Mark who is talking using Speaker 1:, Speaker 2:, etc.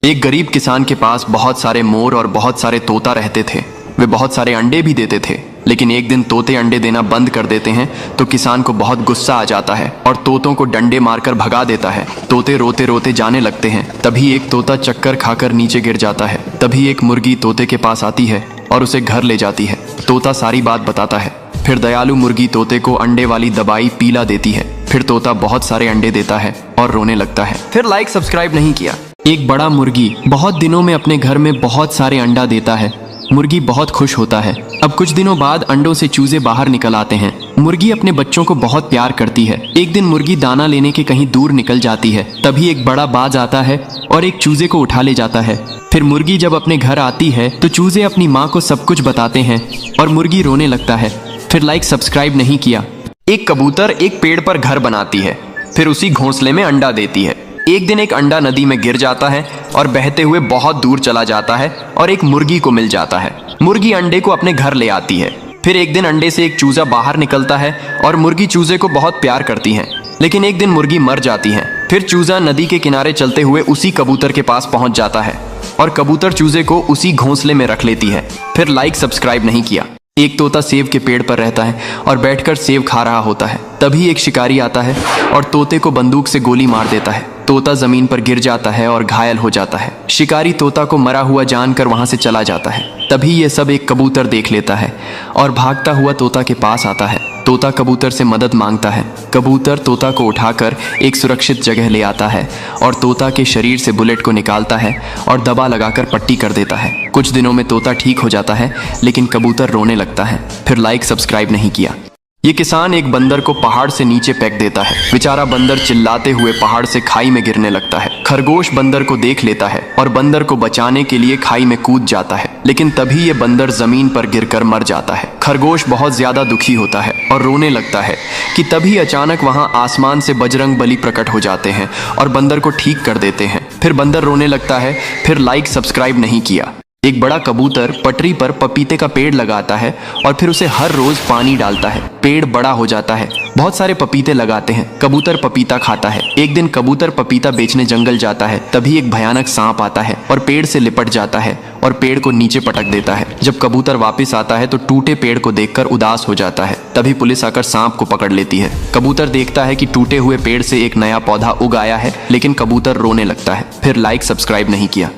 Speaker 1: एक गरीब किसान के पास बहुत सारे मोर और बहुत सारे तोता रहते थे। वे बहुत सारे अंडे भी देते थे, लेकिन एक दिन तोते अंडे देना बंद कर देते हैं तो किसान को बहुत गुस्सा आ जाता है और तोतों को डंडे मारकर भगा देता है। तोते रोते रोते जाने लगते हैं। तभी एक तोता चक्कर खाकर नीचे गिर जाता है। तभी एक मुर्गी तोते के पास आती है और उसे घर ले जाती है। तोता सारी बात बताता है। फिर दयालु मुर्गी तोते को अंडे वाली दवाई पीला देती है। फिर तोता बहुत सारे अंडे देता है और रोने लगता है। फिर लाइक सब्सक्राइब नहीं किया। एक बड़ा मुर्गी बहुत दिनों में अपने घर में बहुत सारे अंडा देता है। मुर्गी बहुत खुश होता है। अब कुछ दिनों बाद अंडों से चूजे बाहर निकल आते हैं। मुर्गी अपने बच्चों को बहुत प्यार करती है। एक दिन मुर्गी दाना लेने के कहीं दूर निकल जाती है। तभी एक बड़ा बाज आता है और एक चूजे को उठा ले जाता है। फिर मुर्गी जब अपने घर आती है तो चूजे अपनी माँ को सब कुछ बताते हैं और मुर्गी रोने लगता है। फिर लाइक सब्सक्राइब नहीं किया। एक कबूतर एक पेड़ पर घर बनाती है, फिर उसी घोंसले में अंडा देती है। एक दिन एक अंडा नदी में गिर जाता है और बहते हुए बहुत दूर चला जाता है और एक मुर्गी को मिल जाता है। मुर्गी अंडे को अपने घर ले आती है। फिर एक दिन अंडे से एक चूजा बाहर निकलता है और मुर्गी चूजे को बहुत प्यार करती है। लेकिन एक दिन मुर्गी मर जाती है। फिर चूजा नदी के किनारे चलते हुए उसी कबूतर के पास पहुंच जाता है और कबूतर चूजे को उसी घोंसले में रख लेती है। फिर लाइक सब्सक्राइब नहीं किया। एक तोता सेब के पेड़ पर रहता है और बैठकर सेब खा रहा होता है। तभी एक शिकारी आता है और तोते को बंदूक से गोली मार देता है। तोता जमीन पर गिर जाता है और घायल हो जाता है। शिकारी तोता को मरा हुआ जानकर वहां से चला जाता है। तभी ये सब एक कबूतर देख लेता है और भागता हुआ तोता के पास आता है। तोता कबूतर से मदद मांगता है। कबूतर तोता को उठाकर एक सुरक्षित जगह ले आता है और तोता के शरीर से बुलेट को निकालता है और दबा लगाकर पट्टी कर देता है। कुछ दिनों में तोता ठीक हो जाता है, लेकिन कबूतर रोने लगता है। फिर लाइक सब्सक्राइब नहीं किया। ये किसान एक बंदर को पहाड़ से नीचे फेंक देता है। बेचारा बंदर चिल्लाते हुए पहाड़ से खाई में गिरने लगता है। खरगोश बंदर को देख लेता है और बंदर को बचाने के लिए खाई में कूद जाता है, लेकिन तभी ये बंदर जमीन पर गिरकर मर जाता है। खरगोश बहुत ज्यादा दुखी होता है और रोने लगता है कि तभी अचानक वहां आसमान से बजरंग बली प्रकट हो जाते हैं और बंदर को ठीक कर देते हैं। फिर बंदर रोने लगता है। फिर लाइक सब्सक्राइब नहीं किया। एक बड़ा कबूतर पटरी पर पपीते का पेड़ लगाता है और फिर उसे हर रोज पानी डालता है। पेड़ बड़ा हो जाता है। बहुत सारे पपीते लगाते हैं। कबूतर पपीता खाता है। एक दिन कबूतर पपीता बेचने जंगल जाता है। तभी एक भयानक सांप आता है और पेड़ से लिपट जाता है और पेड़ को नीचे पटक देता है। जब कबूतर वापस आता है तो टूटे पेड़ को देखकर उदास हो जाता है। तभी पुलिस आकर सांप को पकड़ लेती है। कबूतर देखता है कि टूटे हुए पेड़ से एक नया पौधा उग आया है, लेकिन कबूतर रोने लगता है। फिर लाइक सब्सक्राइब नहीं किया।